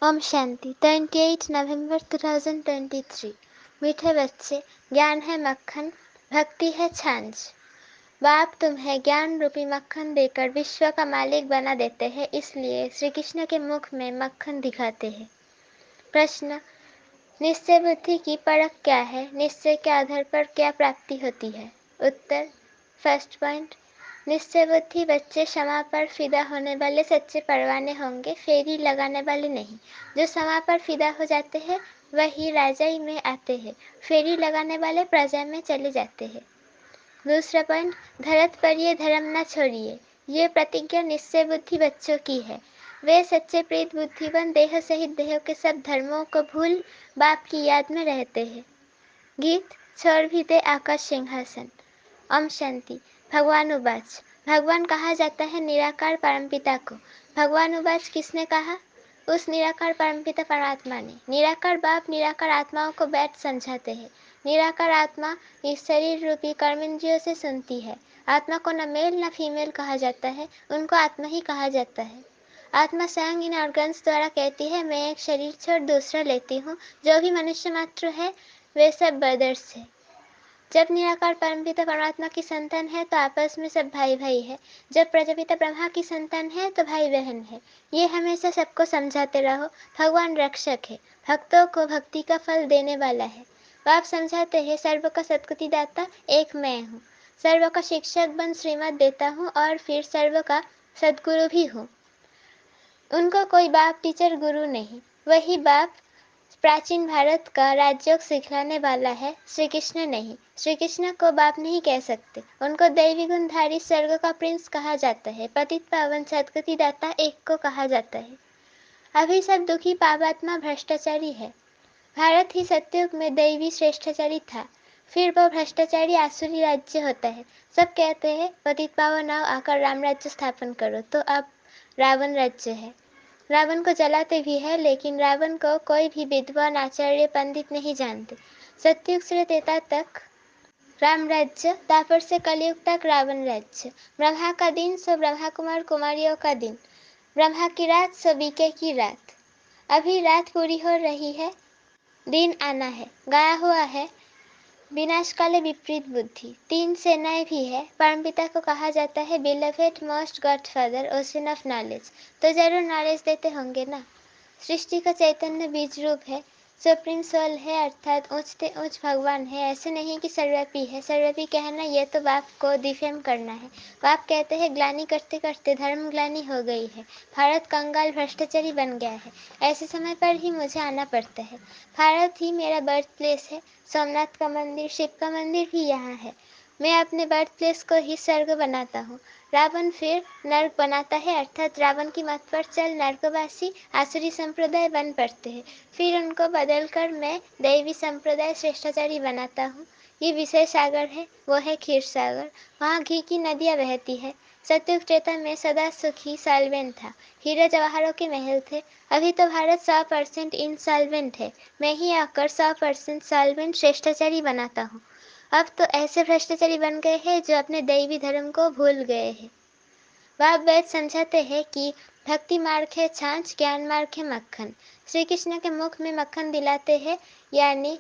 ओम शांति 28 नवंबर 2023। मीठे बच्चे, ज्ञान है मक्खन, भक्ति है छाछ। बाप तुम्हें ज्ञान रूपी मक्खन देकर विश्व का मालिक बना देते हैं, इसलिए श्री कृष्ण के मुख में मक्खन दिखाते हैं। प्रश्न: निश्चय बुद्धि की परख क्या है? निश्चय के आधार पर क्या प्राप्ति होती है? उत्तर: फर्स्ट पॉइंट, निश्चय बुद्धि बच्चे क्षमा पर फिदा होने वाले सच्चे परवाने होंगे, फेरी लगाने वाले नहीं। जो क्षमा पर फिदा हो जाते हैं वही राजाई में आते हैं, फेरी लगाने वाले प्रजा में चले जाते हैं। दूसरा पॉइंट, धरत पर ये धर्म न छोड़िए, ये प्रतिज्ञा निश्चय बुद्धि बच्चों की है। वे सच्चे प्रीत बुद्धिवन देह सहित देह के सब धर्मों को भूल बाप की याद में रहते हैं। गीत: छोड़ भी दे आकाश सिंहासन। ओम शांति। भगवान उवाच, भगवान कहा जाता है निराकार परमपिता को। भगवान उवाच किसने कहा? उस निराकार परमपिता परमात्मा ने। निराकार बाप निराकार आत्माओं को बैठ समझाते हैं। निराकार आत्मा इस शरीर रूपी कर्मेंद्रियों से सुनती है। आत्मा को न मेल न फीमेल कहा जाता है, उनको आत्मा ही कहा जाता है। आत्मा स्वयं इन ऑर्गन्स द्वारा कहती है, मैं एक शरीर छोड़ दूसरा लेती हूँ। जो भी मनुष्य मात्र है वे सब ब्रदर्स है। जब निराकार परमपिता परमात्मा की संतान है तो आपस में सब भाई भाई है। जब प्रजापिता ब्रह्मा की संतान है तो भाई बहन है। ये हमेशा सबको समझाते रहो। भगवान रक्षक है, भक्तों को भक्ति का फल देने वाला है। बाप समझाते हैं सर्व का सद्गति दाता एक मैं हूँ। सर्व का शिक्षक बन श्रीमत देता हूँ और फिर सर्व का सद्गुरु भी हूँ। उनको कोई बाप टीचर गुरु नहीं, वही बाप प्राचीन भारत का राजयोग सिखलाने वाला है, श्री कृष्ण नहीं। श्री कृष्ण को बाप नहीं कह सकते, उनको दैवी गुणधारी स्वर्ग का प्रिंस कहा जाता है। पतित पावन सद्गति दाता एक को कहा जाता है। अभी सब दुखी पापात्मा भ्रष्टाचारी है। भारत ही सत्युग में दैवी श्रेष्ठाचारी था, फिर वो भ्रष्टाचारी आसुरी राज्य होता है। सब कहते हैं पतित पावन आओ आकर राम राज्य स्थापन करो, तो अब रावण राज्य है। रावण को जलाते भी है, लेकिन रावण को कोई भी विद्वान आचार्य पंडित नहीं जानते। सतयुग से त्रेता तक राम राज्य, तापर से कलयुग तक रावण राज्य। ब्रह्मा का दिन सो ब्रह्मा कुमार कुमारियों का दिन, ब्रह्मा की रात सो बीके की रात। अभी रात पूरी हो रही है, दिन आना है। गाया हुआ है विनाश काले विपरीत बुद्धि। तीन सेनाएं भी है। परमपिता को कहा जाता है beloved most godfather, ocean of knowledge. तो जरूर नॉलेज देते होंगे ना। सृष्टि का चैतन्य बीज रूप है, सुप्रीम सोल है, अर्थात ऊंचते ऊंच भगवान है। ऐसे नहीं कि सर्वव्यापी है। सर्वव्यापी कहना ये तो बाप को डिफेम करना है। बाप कहते हैं ग्लानि करते करते धर्म ग्लानि हो गई है, भारत कंगाल भ्रष्टाचारी बन गया है। ऐसे समय पर ही मुझे आना पड़ता है। भारत ही मेरा बर्थ प्लेस है। सोमनाथ का मंदिर, शिव का मंदिर भी यहाँ है। मैं अपने बर्थ प्लेस को ही स्वर्ग बनाता हूँ। रावण फिर नर्क बनाता है, अर्थात रावण की मत पर चल नर्कवासी आसुरी संप्रदाय बन पड़ते हैं। फिर उनको बदलकर मैं दैवी संप्रदाय श्रेष्ठाचारी बनाता हूँ। ये विषय सागर है, वो है क्षीर सागर। वहाँ घी की नदियाँ बहती है। सतयुग त्रेता में सदा सुखी सॉल्वेंट था, हीरे जवाहरों के महल थे। अभी तो भारत 100% इंसॉल्वेंट है। मैं ही आकर 100% सॉल्वेंट श्रेष्ठाचारी बनाता हूँ। अब तो ऐसे भ्रष्टाचारी बन गए हैं जो अपने दैवी धर्म को भूल गए हैं। बाप वैद समझाते हैं कि भक्ति मार्ग है छाछ, ज्ञान मार्ग है मक्खन। श्री कृष्ण के मुख में मक्खन दिलाते हैं, यानी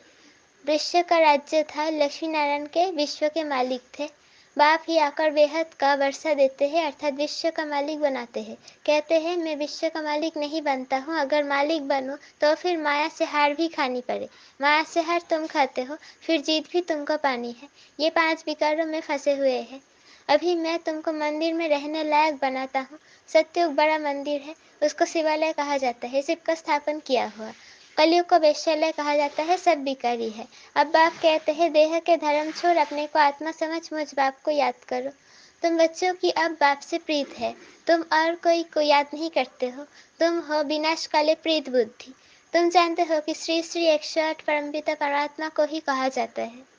विश्व का राज्य था, लक्ष्मी नारायण के विश्व के मालिक थे। बाप ही आकर बेहद का वर्षा देते हैं, अर्थात विश्व का मालिक बनाते हैं। कहते हैं मैं विश्व का मालिक नहीं बनता हूँ, अगर मालिक बनूं तो फिर माया से हार भी खानी पड़े। माया से हार तुम खाते हो, फिर जीत भी तुमको पानी है। ये 5 विकारों में फंसे हुए हैं। अभी मैं तुमको मंदिर में रहने लायक बनाता हूँ। सतयुग बड़ा मंदिर है, उसको शिवालय कहा जाता है, शिव का स्थापन किया हुआ। कलयुग को वैश्यालय कहा जाता है, सब बिकारी है। अब बाप कहते हैं देह के धर्म छोड़ अपने को आत्मा समझ मुझ बाप को याद करो। तुम बच्चों की अब बाप से प्रीत है, तुम और कोई को याद नहीं करते हो। तुम हो विनाश काले प्रीत बुद्धि। तुम जानते हो कि श्री श्री 108 परमपिता परमात्मा को ही कहा जाता है।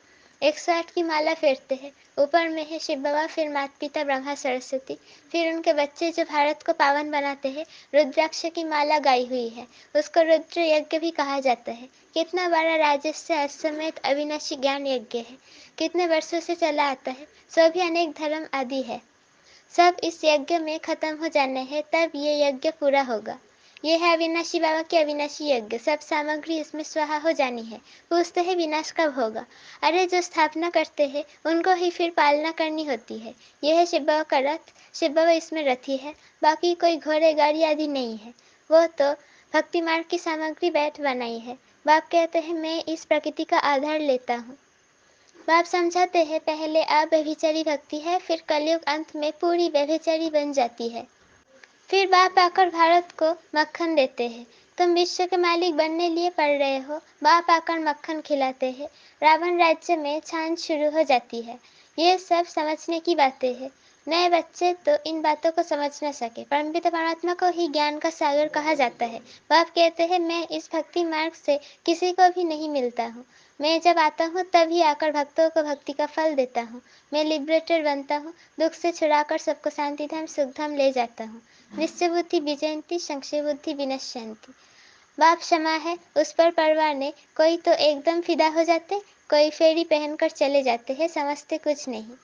108 की माला फेरते हैं। ऊपर में है शिव बाबा, फिर माता पिता ब्रह्मा सरस्वती, फिर उनके बच्चे जो भारत को पावन बनाते हैं। रुद्राक्ष की माला गाई हुई है, उसको रुद्र यज्ञ भी कहा जाता है। कितना बड़ा राजस्य अश्वमेध अविनाशी ज्ञान यज्ञ है, कितने वर्षों से चला आता है। सभी अनेक धर्म आदि है, सब इस यज्ञ में खत्म हो जाने हैं, तब ये यज्ञ पूरा होगा। ये है अविनाशी बाबा की अविनाशी यज्ञ, सब सामग्री इसमें स्वाहा हो जानी है। पूछते हैं विनाश कब होगा? अरे जो स्थापना करते हैं उनको ही फिर पालना करनी होती है। यह है शिव बाबा का रथ, शिव बाबा इसमें रथी है, बाकी कोई घोड़े गाड़ी आदि नहीं है। वो तो भक्ति मार्ग की सामग्री बैठ बनाई है। बाप कहते हैं मैं इस प्रकृति का आधार लेता हूँ। बाप समझाते हैं पहले आप व्यभिचारी भक्ति है, फिर कलयुग अंत में पूरी व्यभिचारी बन जाती है। फिर बाप आकर भारत को मक्खन देते हैं। तुम विश्व के मालिक बनने लिए पढ़ रहे हो, बाप आकर मक्खन खिलाते हैं। रावण राज्य में छान शुरू हो जाती है। ये सब समझने की बातें हैं। नए बच्चे तो इन बातों को समझ न सके। परमपिता परमात्मा को ही ज्ञान का सागर कहा जाता है। बाप कहते हैं मैं इस भक्ति मार्ग से किसी को भी नहीं मिलता हूँ। मैं जब आता हूँ तभी आकर भक्तों को भक्ति का फल देता हूँ। मैं लिबरेटर बनता हूँ, दुख से छुड़ाकर सबको शांति धाम सुख धाम ले जाता हूँ। निश्चय बुद्धि विजयंती, संशय बुद्धि विनश्यंती। बाप क्षमा है, उस पर परवाह नहीं। कोई तो एकदम फिदा हो जाते, कोई फेरी पहनकर चले जाते हैं, समझते कुछ नहीं।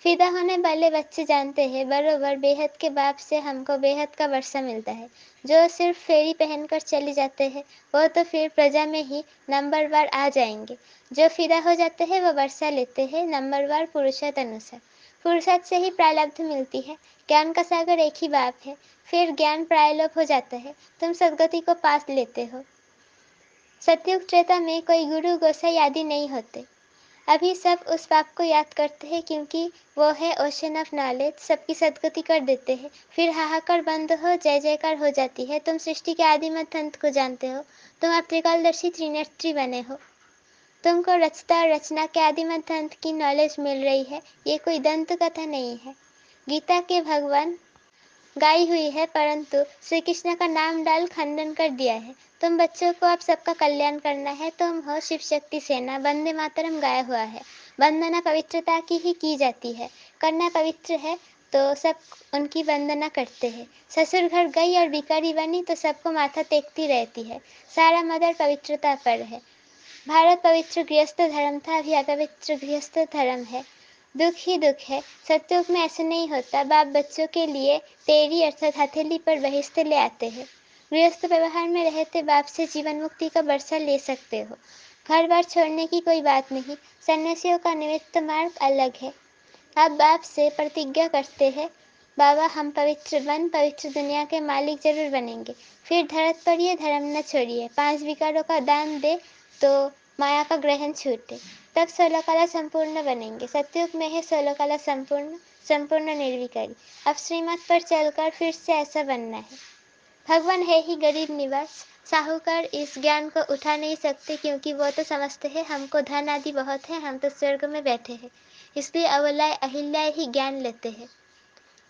फिदा होने वाले बच्चे जानते हैं बरोबर बेहद के बाप से हमको बेहद का वर्षा मिलता है। जो सिर्फ फेरी पहनकर चले जाते हैं वो तो फिर प्रजा में ही नंबरवार आ जाएंगे। जो फिदा हो जाते हैं वो वर्षा लेते हैं नंबरवार पुरुषार्थ अनुसार। पुरुषार्थ से ही प्रारब्ध मिलती है। ज्ञान का सागर एक ही बाप है, फिर ज्ञान प्रायलोप हो जाता है, तुम सदगति को पास लेते हो। सतयुग त्रेता में कोई गुरु गोसाई आदि नहीं होते। अभी सब उस बाप को याद करते हैं क्योंकि वो है ओशन ऑफ नॉलेज, सबकी सदगति कर देते हैं। फिर हाहाकार बंद हो जय जयकार हो जाती है। तुम सृष्टि के आदि मध्य अंत को जानते हो, तुम अब त्रिकालदर्शी त्रिनेत्री बने हो। तुमको रचता और रचना के आदि मध्य अंत की नॉलेज मिल रही है। ये कोई दंत कथा नहीं है, गीता के भगवान गाई हुई है, परंतु श्री कृष्ण का नाम डाल खंडन कर दिया है। तुम बच्चों को अब सबका कल्याण करना है। तुम हो शिव शक्ति सेना, वंदे मातरम गाया हुआ है। वंदना पवित्रता की ही की जाती है। कन्या पवित्र है तो सब उनकी वंदना करते हैं। ससुर घर गई और भिखारी बनी तो सबको माथा टेकती रहती है। सारा मदर पवित्रता पर है। भारत पवित्र गृहस्थ धर्म था, अभी अपवित्र गृहस्थ धर्म है। दुख ही दुख है। सतयुग में ऐसा नहीं होता। बाप बच्चों के लिए तेरी अर्थात हथेली पर बहिष्ठ ले आते हैं। गृहस्थ व्यवहार में रहते बाप से जीवन मुक्ति का बरसा ले सकते हो। घर बार छोड़ने की कोई बात नहीं। सन्यासियों का निमित्त मार्ग अलग है। आप बाप से प्रतिज्ञा करते हैं, बाबा हम पवित्र बन पवित्र दुनिया के मालिक जरूर बनेंगे। फिर धरत पर ये धर्म न छोड़िए। 5 विकारों का दान दे तो माया का ग्रहण छूटे, तब 16 कला संपूर्ण बनेंगे। सतयुग में है 16 कला संपूर्ण, संपूर्ण निर्विकारी। अब श्रीमत पर चलकर फिर से ऐसा बनना है। भगवान है ही गरीब निवास। साहूकार इस ज्ञान को उठा नहीं सकते क्योंकि वो तो समझते हैं हमको धन आदि बहुत है, हम तो स्वर्ग में बैठे हैं, इसलिए अवलाय अहिल्याय ही ज्ञान लेते हैं।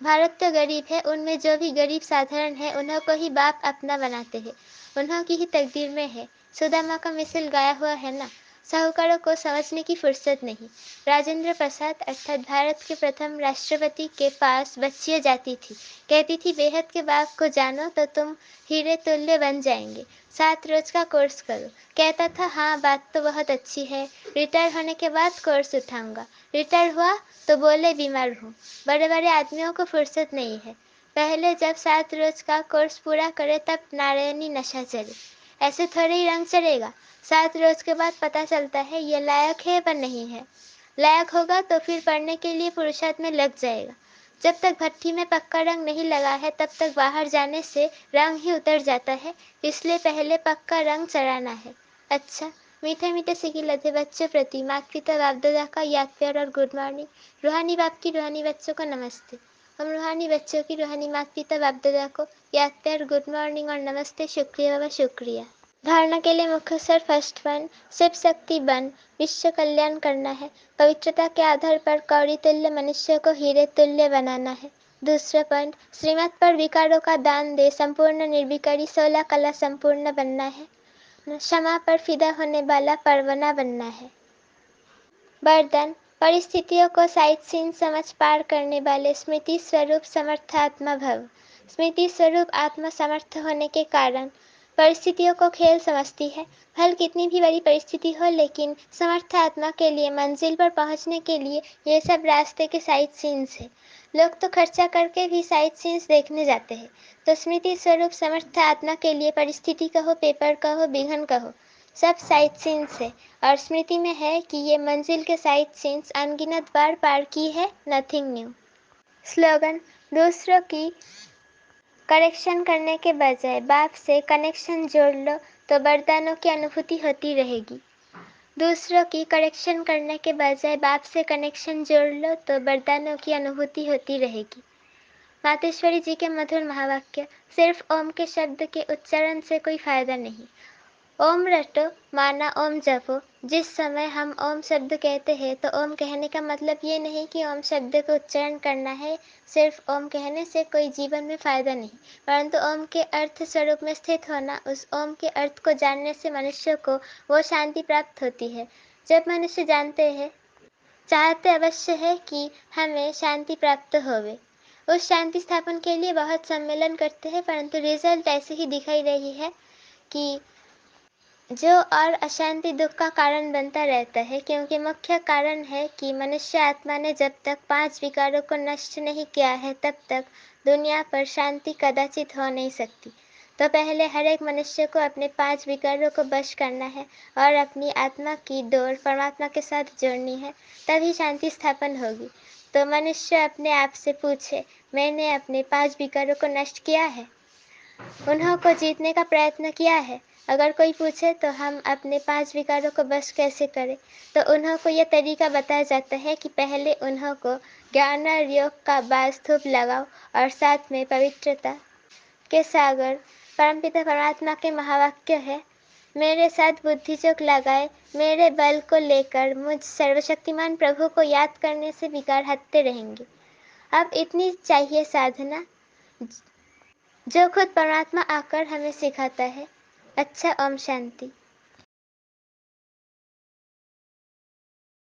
भारत तो गरीब है, उनमें जो भी गरीब साधारण है उन्हों को ही बाप अपना बनाते हैं। उन्हों की ही तकदीर में है। सुदामा का मिसल गाया हुआ है ना। साहूकारों को समझने की फुर्सत नहीं। राजेंद्र प्रसाद अर्थात भारत के प्रथम राष्ट्रपति के पास बच्चियां जाती थी, कहती थी बेहद के बाप को जानो तो तुम हीरे तुल्य बन जाएंगे। 7 रोज का कोर्स करो। कहता था हाँ बात तो बहुत अच्छी है, रिटायर होने के बाद कोर्स उठाऊंगा। रिटायर हुआ तो बोले बीमार हूँ। बड़े बड़े आदमियों को फुर्सत नहीं है। पहले जब 7 रोज का कोर्स पूरा करे तब नारायणी नशा चले। ऐसे थोड़े ही रंग चढ़ेगा। 7 रोज के बाद पता चलता है ये लायक है पर नहीं है। लायक होगा तो फिर पढ़ने के लिए पुरुषार्थ में लग जाएगा। जब तक भट्ठी में पक्का रंग नहीं लगा है तब तक बाहर जाने से रंग ही उतर जाता है, इसलिए पहले पक्का रंग चढ़ाना है। अच्छा, मीठे मीठे से लधे बच्चों प्रति माता पिता बाप दादा का याद प्यार और गुड मॉर्निंग। रूहानी बाप की रूहानी बच्चों को नमस्ते। हम रूहानी बच्चों की रूहानी माता पिता बाप दादा को याद प्यार गुड मॉर्निंग और नमस्ते। शुक्रिया बाबा शुक्रिया। धारणा के लिए मुख्य sir first one, Shiv Shakti बन विश्व कल्याण करना है। पवित्रता के आधार पर कौड़ी तुल्य मनुष्य को हीरे तुल्य बनाना है। दूसरा पॉइंट, श्रीमत पर विकारों का दान दे संपूर्ण निर्विकारी 16 कला संपूर्ण बनना है। क्षमा पर फिदा होने वाला परवना बनना है। वरदान, परिस्थितियों को साइड सीन समझ पार करने वाले स्मृति स्वरूप समर्थात्मा भव। स्मृति स्वरूप आत्मा समर्थ होने के कारण परिस्थितियों को खेल समझती है। भले कितनी भी बड़ी परिस्थिति हो, लेकिन समर्थ आत्मा के लिए मंजिल पर पहुंचने के लिए ये सब रास्ते के साइड सीन्स है। लोग तो खर्चा करके भी साइड सीन्स देखने जाते हैं, तो स्मृति स्वरूप समर्थ आत्मा के लिए परिस्थिति कहो, पेपर कहो, विघ्न कहो, सब साइड सीन्स है। और स्मृति में है कि ये मंजिल के साइड सीन्स अनगिनत बार पार की है, नथिंग न्यू। स्लोगन: दूसरों की करेक्शन करने के बजाय बाप से कनेक्शन जोड़ लो तो वरदानों की अनुभूति होती रहेगी। दूसरों की करेक्शन करने के बजाय बाप से कनेक्शन जोड़ लो तो वरदानों की अनुभूति होती रहेगी। मातेश्वरी जी के मधुर महावाक्य। सिर्फ ओम के शब्द के उच्चारण से कोई फायदा नहीं। ओम रटो माना ओम जपो। जिस समय हम ओम शब्द कहते हैं तो ओम कहने का मतलब ये नहीं कि ओम शब्द का उच्चारण करना है। सिर्फ ओम कहने से कोई जीवन में फायदा नहीं, परंतु ओम के अर्थ स्वरूप में स्थित होना, उस ओम के अर्थ को जानने से मनुष्य को वो शांति प्राप्त होती है। जब मनुष्य जानते हैं, चाहते अवश्य है कि हमें शांति प्राप्त होवे। उस शांति स्थापन के लिए बहुत सम्मेलन करते हैं, परंतु रिजल्ट ऐसे ही दिखाई रही है कि जो और अशांति दुख का कारण बनता रहता है, क्योंकि मुख्य कारण है कि मनुष्य आत्मा ने जब तक 5 विकारों को नष्ट नहीं किया है, तब तक दुनिया पर शांति कदाचित हो नहीं सकती। तो पहले हर एक मनुष्य को अपने 5 विकारों को वश करना है और अपनी आत्मा की डोर परमात्मा के साथ जोड़नी है, तभी शांति स्थापन होगी। तो मनुष्य अपने आप से पूछे, मैंने अपने 5 विकारों को नष्ट किया है? उन्हों को जीतने का प्रयत्न किया है? अगर कोई पूछे तो हम अपने 5 विकारों को बस कैसे करें, तो उन्हों को यह तरीका बताया जाता है कि पहले उन्हों को ज्ञान और योग का बास धूप लगाओ और साथ में पवित्रता के सागर परमपिता परमात्मा के महावाक्य है, मेरे साथ बुद्धि जोग लगाए, मेरे बल को लेकर मुझ सर्वशक्तिमान प्रभु को याद करने से विकार हटते रहेंगे। अब इतनी चाहिए साधना, जो खुद परमात्मा आकर हमें सिखाता है। अच्छा, ओम शांति।